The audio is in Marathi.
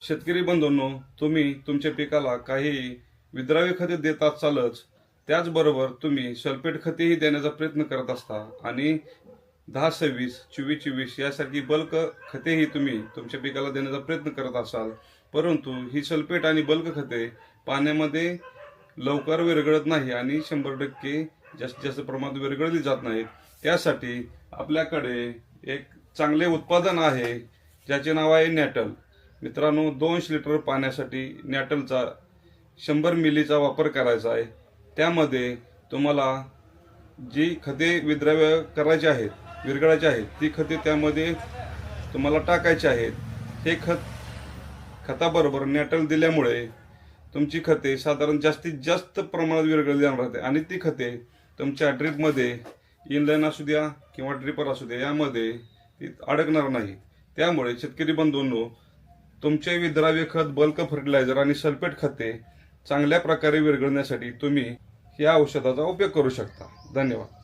शेतकरी बंधूंनो, तुम्ही तुमच्या पिकाला काही विद्राव्य खते देत असालच, त्याचबरोबर तुम्ही सल्फेट खतेही देण्याचा प्रयत्न करत असता आणि 10-26, 24-24 यासारखी बल्क खतेही तुम्ही तुमच्या पिकाला देण्याचा प्रयत्न करत असाल, परंतु ही सल्फेट आणि बल्क खते पाण्यामध्ये लवकर विरघळत नाही आणि 100% जास्तीत जास्त प्रमाणात विरघळली जात नाहीत. त्यासाठी आपल्याकडे एक चांगले उत्पादन आहे ज्याचे नाव आहे नॅटल. मित्रांनो, 200 लिटर पाण्यासाठी नॅटलचा 100 मिलीचा वापर करायचा आहे. त्यामध्ये तुम्हाला जी खते विद्राव्य करायची आहेत, विरघळायची आहेत, ती खते त्यामध्ये तुम्हाला टाकायची आहेत. हे खताबरोबर नॅटल दिल्यामुळे तुमची खते साधारण जास्तीत जास्त प्रमाणात विरघळली जाणार आणि ती खते तुमच्या ड्रीपमध्ये, इनलाईन असू द्या किंवा ड्रिपर असू द्या, यामध्ये ती अडकणार नाही. त्यामुळे शेतकरी बंधूंनो, तुमचे विद्राव्य खत, बल्क फर्टिलायझर आणि सल्फेट खते चांगल्या प्रकारे विरघळण्यासाठी तुम्ही या औषधाचा उपयोग करू शकता. धन्यवाद.